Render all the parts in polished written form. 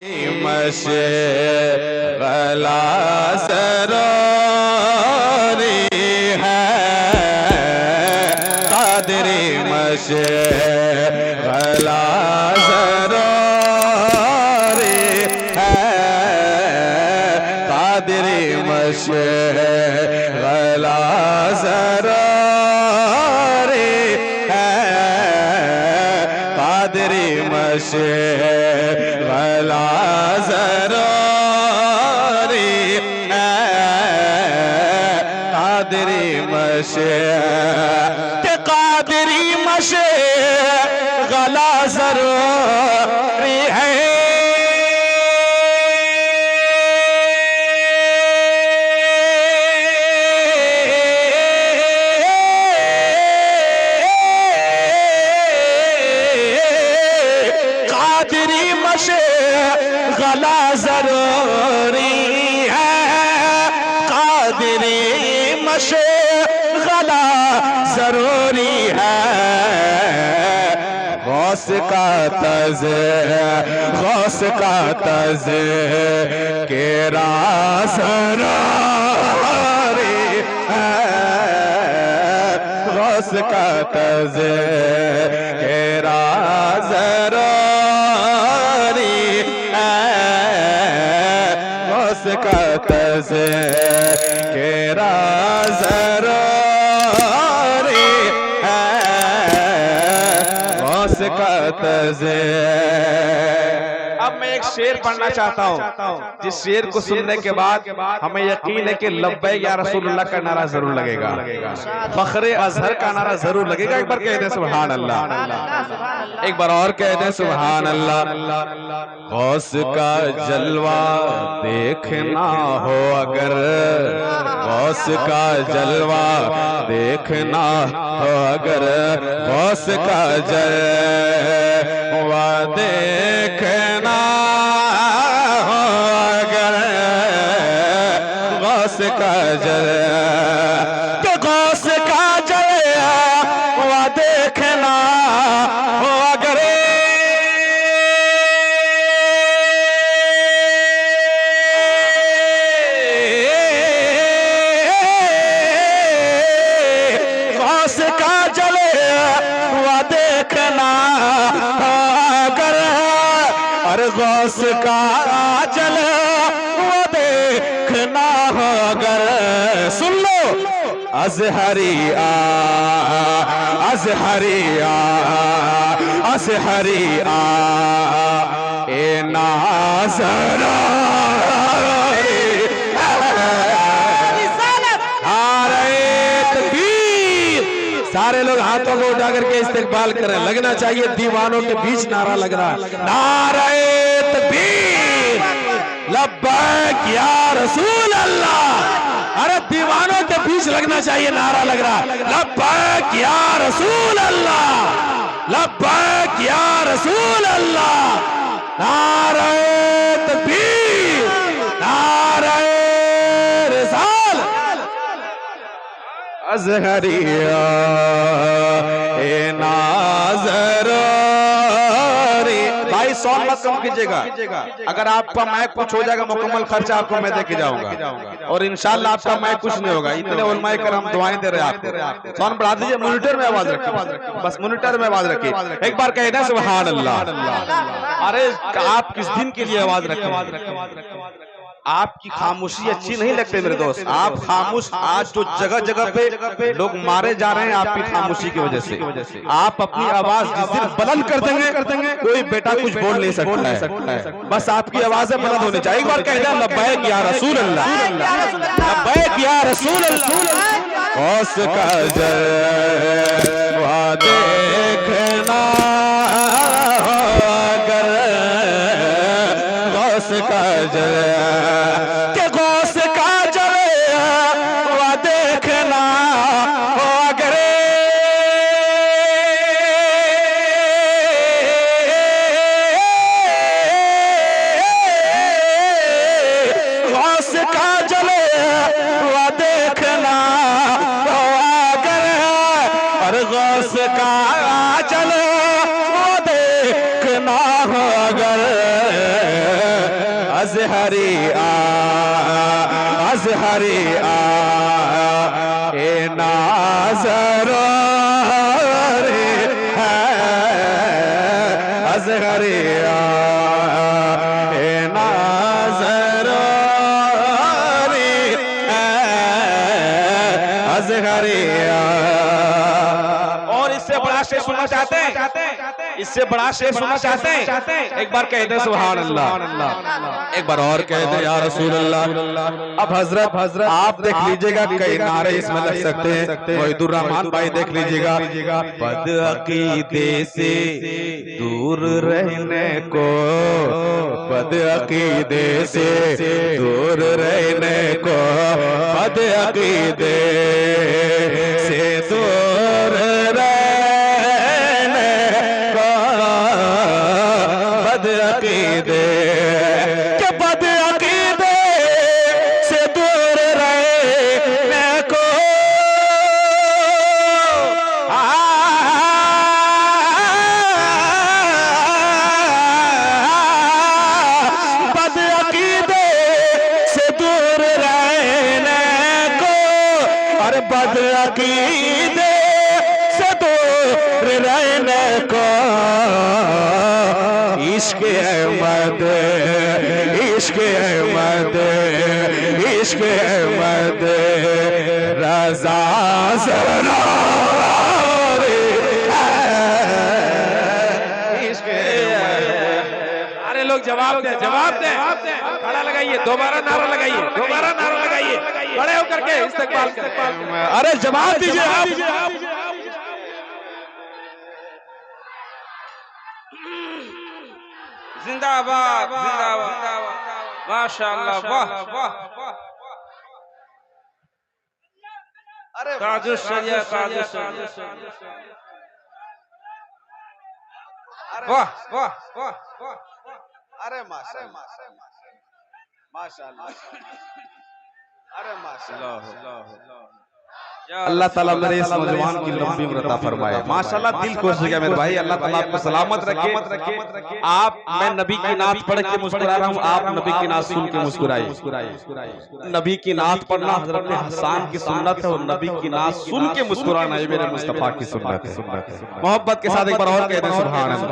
मशगला सरोरी है कादरी मशगला सरोरी है कादरी मशगला सरोरी है कादरी मशगला ज़रूरी है कादरी कादरी मशगला ज़रूरी है कादरी मशगला ज़रूरी है कादरी मशगला ज़रूरी है गौस का तज़ के ज़रूरी है गौस का तज़ के ज़रूरी का तज़ के ज़रूरी है गौस का तज़। अब मैं एक शेर पढ़ना चाहता हूँ जिस शेर को सुनने के बाद हमें यकीन है कि लब्बैक या रसूलुल्लाह का नारा जरूर लगेगा, फख्रे अज़हर का नारा जरूर लगेगा। एक बार कह दें सुभान अल्लाह, एक बार और कह दें सुभान अल्लाह। गौस का जलवा देखना हो अगर गौस का जलवा देखना हो अगर गौस का जलवा देखना हो अगर गौस का जलवा गौस का जलवा देखना हो अगर गौस का जल वो देखना हो अगर सुन लो अज़हरिया अज़हरिया अज़हरिया ए नाज़रा सारे लोग हाथों को उठा करके इस्तेकबाल करें। लगना चाहिए दीवानों के बीच नारा लग रहा है, नारे तकबीर लब्बैक या रसूल अल्लाह। अरे दीवानों के बीच लगना चाहिए नारा लग रहा है, लब्बैक या रसूल अल्लाह लब्बैक या रसूल अल्लाह। नारे तकबीर नारे रिसाल अज़हरिया ए नाज़रूरी। भाई सॉन्ग मत कम कीजिएगा, अगर आपका माइक कुछ हो जाएगा मुकम्मल खर्चा आपको मैं दे के जाऊंगा और इंशाल्लाह आपका माइक कुछ नहीं होगा। इतने उलमाए करम दुआएं दे रहे हैं आपको। सॉन्ग बढ़ा दीजिए, मॉनिटर में आवाज रखिए, बस मॉनिटर में आवाज रखिए। एक बार कह दें सुभान अल्लाह। अरे आप किस दिन के लिए आवाज रखें? आपकी खामोशी अच्छी नहीं लगती मेरे दोस्त, आप खामोश। आज जो जगह जगह पे लोग मारे जा रहे हैं आपकी खामोशी की वजह से। आप अपनी आवाज जिस दिन बुलंद कर देंगे कोई बेटा कुछ बोल नहीं सकता है, बस आपकी आवाजें बुलंद होनी चाहिए। एक बार कह दें लब्बैक या रसूल अल्लाह लब्बैक या रसूल अल्लाह। गौस का जलवा देखना अगर गौस का जलवा गौस का जलवा देखना हो अगर गौस का जलवा देखना हो अगर और गौस का जलवा देखना हो अगर अजहरी अजहरी ए नाज़र रे अजहरी ए नाज़र रे अजहरी। और इससे बड़ा शेर सुनना चाहते हैं, इससे बड़ा शेर सुनना चाहते हैं, एक बार कहते हैं सुभान अल्लाह, एक बार और कहते हैं या रसूल अल्लाह। अब हजरत आप देख लीजिएगा कई नारे इसमें लग सकते हैं। मोहिदुर रहमान भाई देख लीजिएगा, बदअकीदे से दूर रहने को, बदअकीदे से दूर रहने को, बदअकीदे से दूर रहने को, बदअकीदे के बदअकीदे से दूर रहने को, बदअकीदे से दूर रहने को, अरे बदअकीदे से दूर रहने को, इश्क अहमद इश्क अहमद इश्क अहमद रज़ा ज़रार इश्क अहमद। अरे लोग जवाब दे, जवाब दे, खड़ा लगाइए, दोबारा नारा लगाइए, दोबारा नारा लगाइए, खड़े होकर के इस्तकबाल करें। अरे जवाब दीजिए आप। जिंदाबाद जिंदाबाद माशाअल्लाह वाह वाह। अरे ताजुश शरिया ताजुश शरिया वाह वाह वाह वाह। अरे माशाअल्लाह माशाअल्लाह अरे माशाअल्लाह। अल्लाह ताला मेरे इस नौजवान की लंबी उम्र अता फरमाए। माशाअल्लाह दिल खुश हो गया मेरे भाई, अल्लाह ताला आपको सलामत रखे। आप, मैं नबी की नात पढ़ के मुस्कुरा रहा हूँ, आप नबी की नात सुन के मुस्कुराइए। नबी की नात पढ़ना हजरत हसन की सुन्नत है और नबी की नात सुन के मुस्कुराना ये मेरे मुस्तफा की सुन्नत है। मोहब्बत के साथ एक बार और कहते हैं सुभान अल्लाह,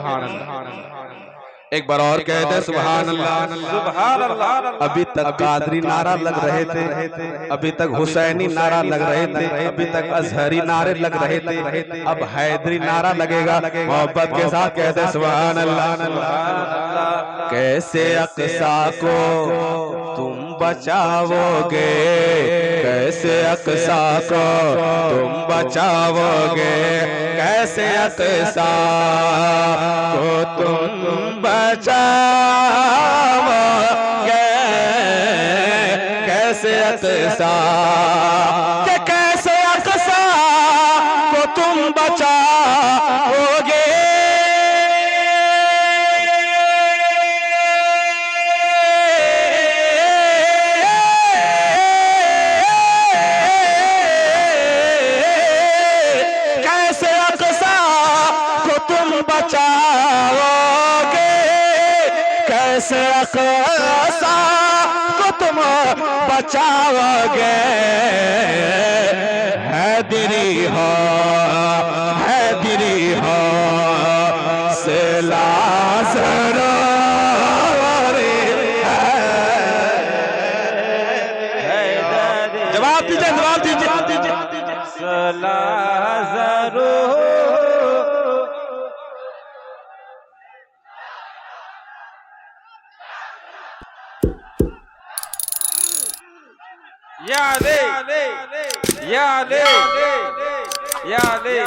एक बार और कहते हैं सुभान अल्लाह सुभान अल्लाह। अभी तक कादरी नारा लग रहे थे, अभी तक हुसैनी नारा लग रहे थे, अभी तक अजहरी नारे लग रहे थे, अब हैदरी नारा लगेगा। मोहब्बत के साथ कहते हैं सुभान अल्लाह। कैसे अक़सा को तुम बचाओगे, कैसे अक़सा को तुम बचाओगे, कैसे अक़सा को तुम बचाओगे, कैसे अक़सा के कैसे अक़सा को तुम बचाओगे। कैसे अक़सा को तुम बचाओगे, कैसे अक़सा को तुम बचाओगे। हैदरी हो से लाज़र जवाब दीजिए, जवाब दीजिए। या ले या ले या ले।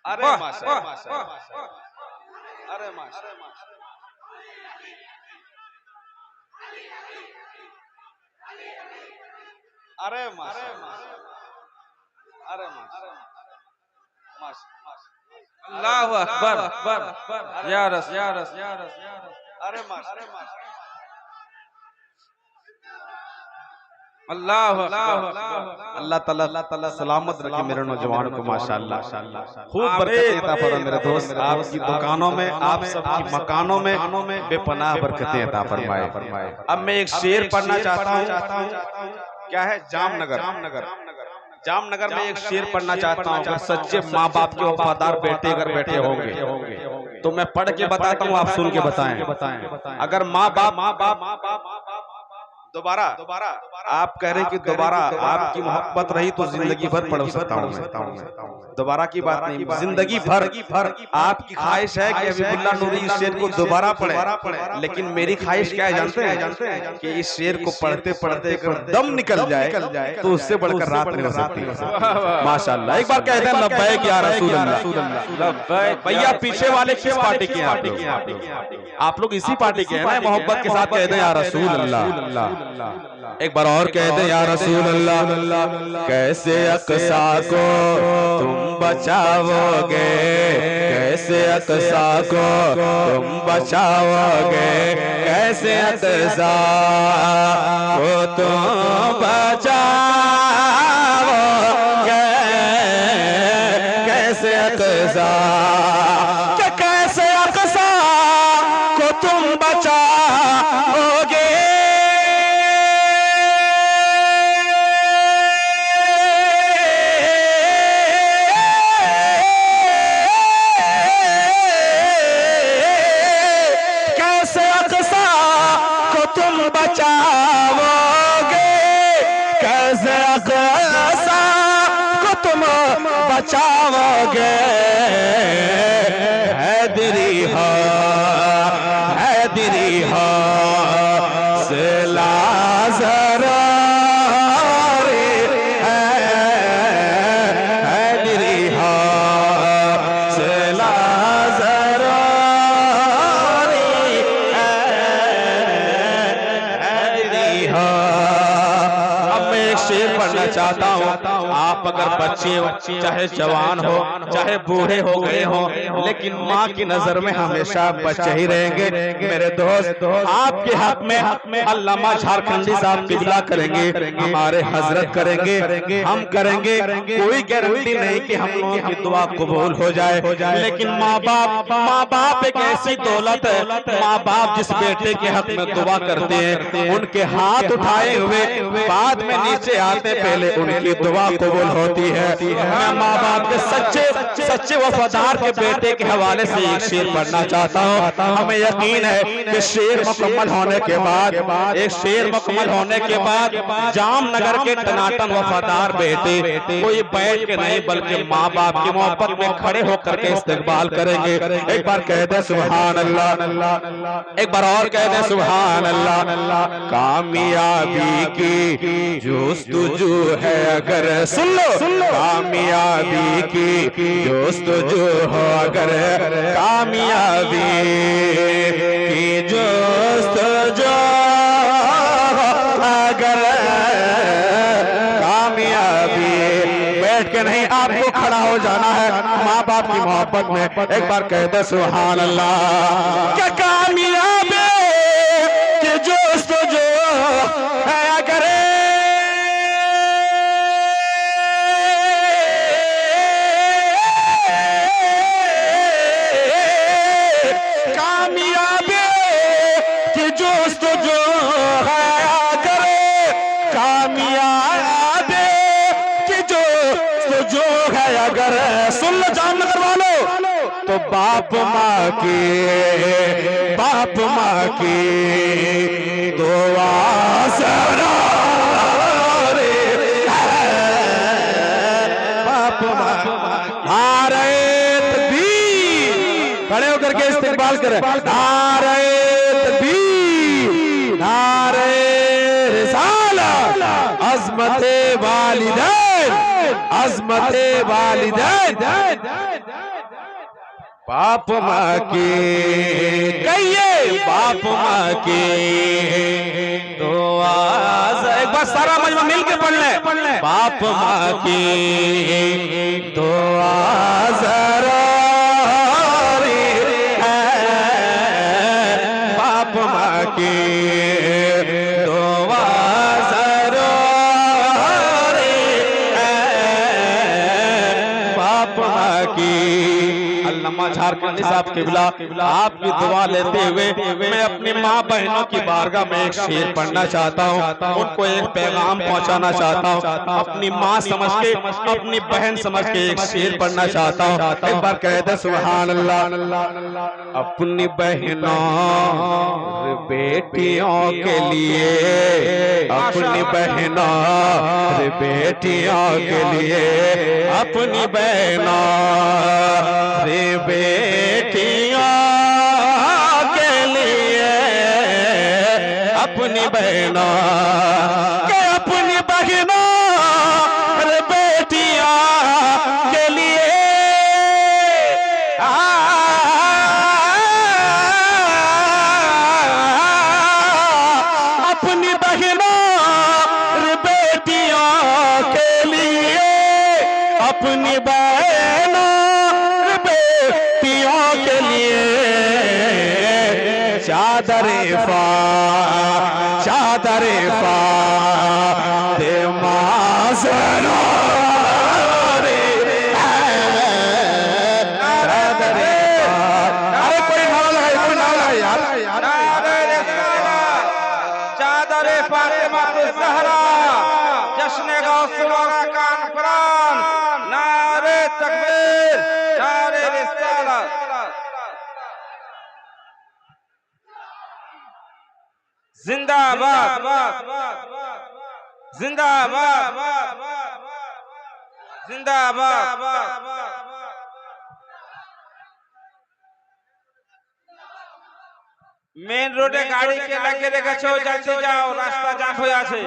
अरे माशाअल्लाह अरे माशाअल्लाह अरे माशाअल्लाह अरे माशाअल्लाह अल्लाहु अकबर अकबर या रस या रस या रस या रस। अरे माशाअल्लाह अल्लाह अल्लाह ताला सलामत रखे मेरे नौजवान को माशाअल्लाह। खूब बरकतें अता फरमा मेरे दोस्त, आपकी दुकानों में, आप सबकी मकानों में बेपनाह बरकतें अता फरमाए। अब मैं एक शेर पढ़ना चाहता हूँ। क्या है? जामनगर में एक शेर पढ़ना चाहता हूँ। अगर सच्चे माँ बाप के वफादार बेटे अगर बैठे होंगे तो मैं पढ़ के बताता हूँ, आप सुन के बताएं। अगर माँ बाप दोबारा आप कह रहे हैं कि दोबारा आपकी मोहब्बत रही तो जिंदगी भर पढ़ सकता हूँ मैं। दोबारा की बात नहीं, जिंदगी भर आपकी ख्वाहिश है कि हबीबुल्लाह नूरी इस शेर को दोबारा पढ़े, लेकिन मेरी ख्वाहिश क्या है जानते हैं? कि इस शेर को पढ़ते पढ़ते अगर दम निकल जाए तो उससे बढ़कर रात नहीं हो सकती। माशाअल्लाह। एक बार कहते हैं लब्बैक या रसूल अल्लाह। भैया पीछे वाले किस पार्टी के हैं? आप लोग इसी पार्टी के हैं ना? मोहब्बत के साथ कहते हैं या रसूल अल्लाह। एक बार और कह दे या रसूल अल्लाह। कैसे अक़सा को तुम बचाओगे, कैसे अक़सा को तुम बचाओगे, कैसे अक़सा को तुम बचाओगे, कैसे अक़सा, कैसे अक़सा को तुम बचाओगे, बचाओगे, कैसे अक़सा को तुम बचाओगे। हैदरी हो से लाज़र हैदरी हो से लाज़र। शेर पढ़ना चाहता हूँ। आप अगर बच्चे चाहे जवान हो चाहे बूढ़े हो गए हो, लेकिन माँ की नजर में हमेशा बच्चे ही रहेंगे। मेरे दोस्त, आपके हक में अल्लामा झारखंडी साहब किबला करेंगे, हमारे हजरत करेंगे, हम करेंगे। कोई गारंटी नहीं कि हम लोगों की दुआ कबूल हो जाए, लेकिन माँ बाप एक ऐसी दौलत है। माँ बाप जिस बेटे के हक में दुआ करते हैं, उनके हाथ उठाए हुए बाद में नीचे आते पहले उनकी दुआ कबूल होती है। मैं माँ बाप के सच्चे वफादार के बेटे के हवाले से एक शेर पढ़ना चाहता हूँ। हमें यकीन है कि शेर मुकम्मल होने के बाद जामनगर के टनाटन वफादार बेटे कोई बैठ के नहीं बल्कि माँ बाप की मोहब्बत में खड़े होकर के इस्तकबाल करेंगे। एक बार कह दे सुभान अल्लाह, एक बार और कह दे सुभान अल्लाह। कामयाबी की जोस्तजू है अगर, सुन लो, कामयाबी की जोस्तजू हो अगर, कामयाबी की जोस्तजू अगर, कामयाबी। बैठ के नहीं, आपको खड़ा हो जाना है माँ बाप की मोहब्बत में। एक बार कहते सुभान अल्लाह। क्या कामयाबी की जोस्तजू है अगर, अगर सुन लो जामनगर वालों, तो बाप माँ की दुआ सरा रे, बाप माँ। नारे तकबीर, खड़े होकर के इस्तेमाल करें। नारे तकबीर, नारे रिसालत, अज़मते वालिदैन, अज़मते वालिदैन। बाप माँ की कहिए, बाप माँ की दुआ। एक बार सारा मजमा मिल के पढ़ ले। बाप माँ की दुआ ज़रूरी है, बाप माँ की दुआ ज़रूरी झारखंडी साहब किबला, आपकी दुआ लेते हुए मैं अपनी माँ बहनों की बारगाह में एक शेर पढ़ना चाहता हूँ, उनको एक पैगाम पहुँचाना चाहता हूँ। अपनी माँ समझ के, अपनी बहन समझ के एक शेर पढ़ना चाहता हूँ। एक बार कह दे सुभान अल्लाह। अपनी बहनों बेटियों के लिए, अपनी बहनों बेटियों के लिए, अपनी बहनों बेटियों के लिए, अपनी बहनों के, अपनी बहनों बेटियों के लिए अपनी बहनों बेटियों के लिए, अपनी बहनों बेटियों के लिए चादरे दे माज़नो रे, चादरे अरे कोई नारा लगाए, कोई नारा लगाए यार। चादरे फातिमा ज़हरा, जश्न गौसुवारा कान फरान, नारे तकबीर, नारे रिसालत। जिंदाबाद जिंदाबाद जिंदाबाद। मेन रोडे गाड़ी के लगे রেখেছো, যাচ্ছে যাও, রাস্তা জাম হয়ে আছে।